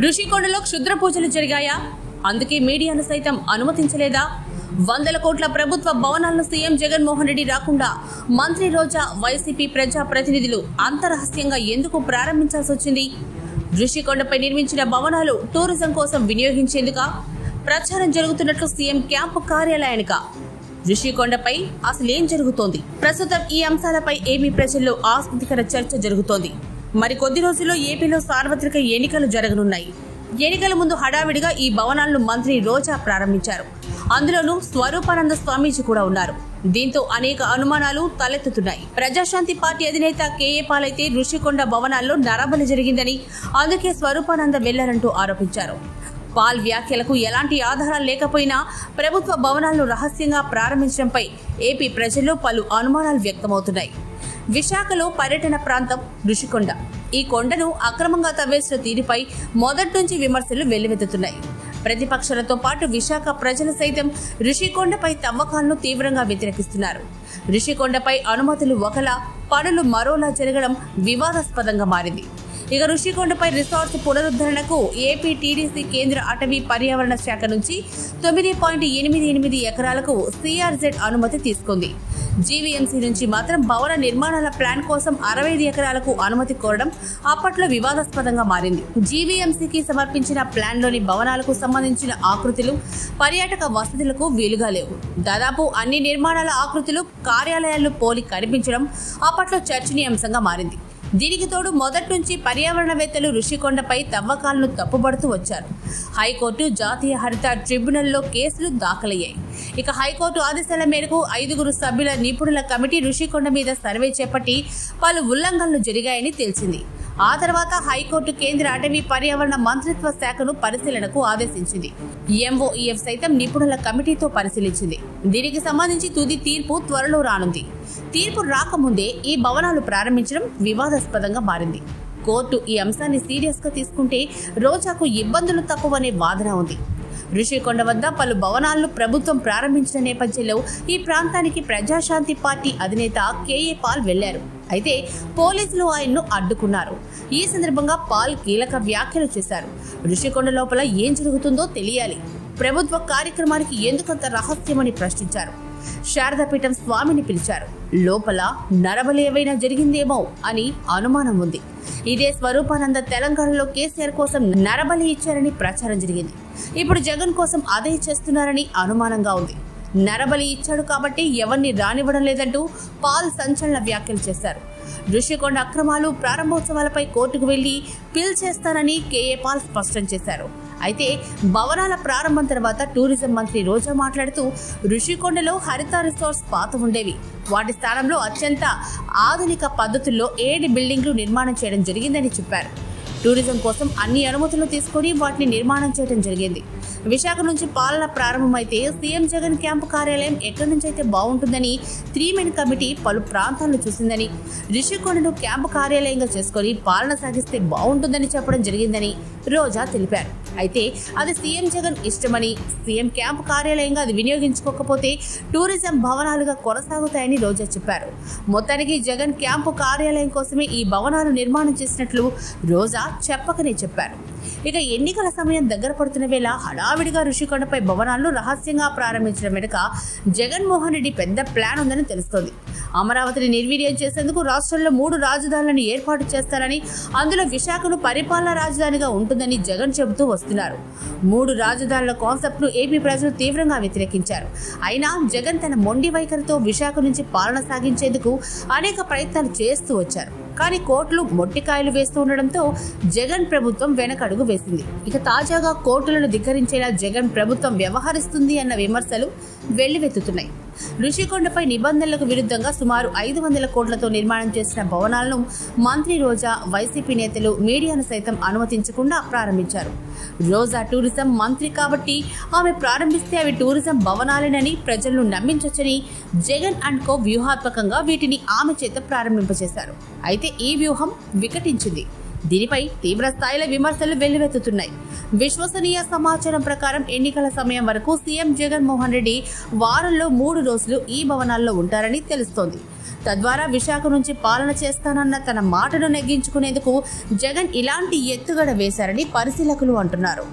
ఋషికొండలో క్షుద్ర పూజలు జరిగాయా? అందుకే మీడియాను సైతం అనుమతించలేదా? 100 కోట్ల ప్రభుత్వ భవనాలను సీఎం జగన్మోహన్ రెడ్డి రాకుండా మంత్రి రోజా, వైసీపీ ప్రజా ప్రతినిధులు అంతరహస్యంగా ఎందుకు ప్రారంభించాల్సి వచ్చింది? ఋషికొండపై నిర్మించిన భవనాలు టూరిజం కోసం వినియోగించేందుకు ప్రచారం జరుగుతున్నట్లు సీఎం క్యాంపు కార్యాలయానిక. ఋషికొండపై అసలేం జరుగుతోంది? ప్రస్తుతం ఈ అంశాలపై ఏపీ ప్రజల్లో ఆసక్తికర చర్చ జరుగుతోంది. మరి కొద్ది రోజుల్లో ఏపీలో సార్వత్రిక ఎన్నికలు జరగనున్నాయి. ఎన్నికల ముందు హడావిడిగా ఈ భవనాలను మంత్రి రోజా ప్రారంభించారు. అందులోనూ స్వరూపానంద స్వామీజీ కూడా ఉన్నారు. దీంతో అనేక అనుమానాలు తలెత్తుతున్నాయి. ప్రజాశాంతి పార్టీ అధినేత కేఏ పాల్ అయితే ఋషికొండ భవనాల్లో నరబలి జరిగిందని, అందుకే స్వరూపానంద వెళ్లారంటూ ఆరోపించారు. పాల్ వ్యాఖ్యలకు ఎలాంటి ఆధారాలు లేకపోయినా ప్రభుత్వ భవనాలను రహస్యంగా ప్రారంభించడంపై ఏపీ ప్రజల్లో పలు అనుమానాలు వ్యక్తమవుతున్నాయి. విశాఖలో పర్యటన ప్రాంతం ఋషికొండ. ఈ కొండను అక్రమంగా తవ్వేసిన తీరుపై మొదటి నుంచి విమర్శలు వెల్లువెత్తుతున్నాయి. ప్రతిపక్షాలతో పాటు విశాఖ ప్రజలు సైతం ఋషికొండపై తవ్వకాలను తీవ్రంగా వ్యతిరేకిస్తున్నారు. ఋషికొండపై అనుమతులు ఒకలా, పనులు మరోలా జరగడం వివాదాస్పదంగా మారింది. ఇక ఋషికొండపై రిసార్ట్స్ పునరుద్ధరణకు ఏపీ టీడీసీ కేంద్ర అటవీ పర్యావరణ శాఖ నుంచి 9.88 ఎకరాలకు CRZ అనుమతి తీసుకుంది. జీవీఎంసీ నుంచి మాత్రం భవన నిర్మాణాల ప్లాన్ కోసం 65 ఎకరాలకు అనుమతి కోరడం అప్పట్లో వివాదాస్పదంగా మారింది. జీవీఎంసీకి సమర్పించిన ప్లాన్లోని భవనాలకు సంబంధించిన ఆకృతులు పర్యాటక వసతులకు వీలుగా లేవు. దాదాపు అన్ని నిర్మాణాల ఆకృతులు కార్యాలయాలు పోలి కనిపించడం అప్పట్లో చర్చనీయాంశంగా మారింది. దీనికి తోడు మొదటి నుంచి పర్యావరణవేత్తలు ఋషికొండపై తవ్వకాలను తప్పుపడుతూ వచ్చారు. హైకోర్టు, జాతీయ హరిత ట్రిబ్యునల్లో కేసులు దాఖలయ్యాయి. ఇక హైకోర్టు ఆదేశాల మేరకు 5 సభ్యుల నిపుణుల కమిటీ ఋషికొండ మీద సర్వే చేపట్టి పలు ఉల్లంఘనలు జరిగాయని తేల్చింది. ఆ తర్వాత హైకోర్టు కేంద్ర అటవీ పర్యావరణ మంత్రిత్వ శాఖను పరిశీలనకు ఆదేశించింది. MOEF సైతం నిపుణుల కమిటీతో పరిశీలించింది. దీనికి సంబంధించి తుది తీర్పు త్వరలో రానుంది. తీర్పు రాకముందే ఈ భవనాలు ప్రారంభించడం వివాదాస్పదంగా మారింది. కోర్టు ఈ అంశాన్ని సీరియస్ గా తీసుకుంటే రోజాకు ఇబ్బందులు తప్పవనే వాదన ఉంది. ఋషికొండ వద్ద పలు భవనాలను ప్రభుత్వం ప్రారంభించిన నేపథ్యంలో ఈ ప్రాంతానికి ప్రజాశాంతి పార్టీ అధినేత కేఏ పాల్ వెళ్లారు. అయితే పోలీసులు ఆయన్ను అడ్డుకున్నారు. ఈ సందర్భంగా పాల్ కీలక వ్యాఖ్యలు చేశారు. ఋషికొండ లోపల ఏం జరుగుతుందో తెలియాలి, ప్రభుత్వ కార్యక్రమానికి ఎందుకంత రహస్యమని ప్రశ్నించారు. శారదాపీఠం స్వామిని పిలిచారు. లోపల నరబలి ఏవైనా జరిగిందేమో అని అనుమానం ఉంది. ఇదే స్వరూపానంద తెలంగాణలో కేసీఆర్ కోసం నరబలి ఇచ్చారని ప్రచారం జరిగింది. ఇప్పుడు జగన్ కోసం అదే చేస్తున్నారని అనుమానంగా ఉంది. నరబలి ఇచ్చాడు కాబట్టి ఎవరిని రానివ్వడం లేదంటూ పాల్ సంచలన వ్యాఖ్యలు చేశారు. ఋషికొండ అక్రమాలు, ప్రారంభోత్సవాలపై కోర్టుకు వెళ్లి పిల్ చేస్తానని కేఏ పాల్ స్పష్టం చేశారు. అయితే భవనాల ప్రారంభం తర్వాత టూరిజం మంత్రి రోజా మాట్లాడుతూ ఋషికొండలో హరిత రిసార్ట్స్ పాత ఉండేవి. వాటి స్థానంలో అత్యంత ఆధునిక పద్ధతుల్లో 7 బిల్డింగ్లు నిర్మాణం చేయడం జరిగిందని చెప్పారు. టూరిజం కోసం అన్ని అనుమతులు తీసుకుని వాటిని నిర్మాణం చేయడం జరిగింది. విశాఖ నుంచి పాలన ప్రారంభమైతే సీఎం జగన్ క్యాంపు కార్యాలయం ఎక్కడి నుంచి అయితే బాగుంటుందని 3 మెన్ కమిటీ పలు ప్రాంతాలను చూసిందని, ఋషికొండను క్యాంపు కార్యాలయంగా చేసుకుని పాలన సాగిస్తే బాగుంటుందని చెప్పడం జరిగిందని రోజా తెలిపారు. అయితే అది సీఎం జగన్ ఇష్టమని, సీఎం క్యాంపు కార్యాలయంగా అది వినియోగించుకోకపోతే టూరిజం భవనాలుగా కొనసాగుతాయని రోజా చెప్పారు. మొత్తానికి జగన్ క్యాంపు కార్యాలయం కోసమే ఈ భవనాలు నిర్మాణం చేసినట్లు రోజా చెప్పకనే చెప్పారు. ఇక ఎన్నికల సమయం దగ్గర పడుతున్న వేళ హడావిడిగా ఋషికొండపై భవనాలను రహస్యంగా ప్రారంభించడం వెనుక జగన్మోహన్ రెడ్డి పెద్ద ప్లాన్ ఉందని తెలుస్తోంది. అమరావతిని నిర్వీర్యం చేసేందుకు రాష్ట్రంలో 3 రాజధానులను ఏర్పాటు చేస్తారని, అందులో విశాఖను పరిపాలనా రాజధానిగా ఉంటుందని జగన్ చెబుతూ వస్తున్నారు. 3 రాజధానుల కాన్సెప్ట్ ను ఏపీ ప్రజలు తీవ్రంగా వ్యతిరేకించారు. అయినా జగన్ తన మొండి వైఖరితో విశాఖ నుంచి పాలన సాగించేందుకు అనేక ప్రయత్నాలు చేస్తూ వచ్చారు. కానీ కోర్టులు మొట్టికాయలు వేస్తూ ఉండడంతో జగన్ ప్రభుత్వం వెనకడుగు వేసింది. ఇక తాజాగా కోర్టులను ధిక్కరించేలా జగన్ ప్రభుత్వం వ్యవహరిస్తుంది అన్న విమర్శలు వెల్లువెత్తుతున్నాయి. ఋషికొండపై నిబంధనలకు విరుద్ధంగా సుమారు 500 కోట్లతో నిర్మాణం చేసిన భవనాలను మంత్రి రోజా, వైసీపీ నేతలు మీడియాను సైతం అనుమతించకుండా ప్రారంభించారు. రోజా టూరిజం మంత్రి కాబట్టి ఆమె ప్రారంభిస్తే అవి టూరిజం భవనాలేనని ప్రజలను నమ్మించొచ్చని జగన్ అండ్ కో వ్యూహాత్మకంగా వీటిని ఆమె చేత ప్రారంభింపచేశారు. అయితే ఈ వ్యూహం వికటించింది. దీనిపై తీవ్ర స్థాయిలో విమర్శలు వెల్లువెత్తుతున్నాయి. విశ్వసనీయ సమాచారం ప్రకారం ఎన్నికల సమయం వరకు సీఎం జగన్మోహన్ రెడ్డి వారంలో 3 రోజులు ఈ భవనాల్లో ఉంటారని తెలుస్తోంది. తద్వారా విశాఖ నుంచి పాలన చేస్తానన్న తన మాటను నెగ్గించుకునేందుకు జగన్ ఇలాంటి ఎత్తుగడ వేశారని పరిశీలకులు అంటున్నారు.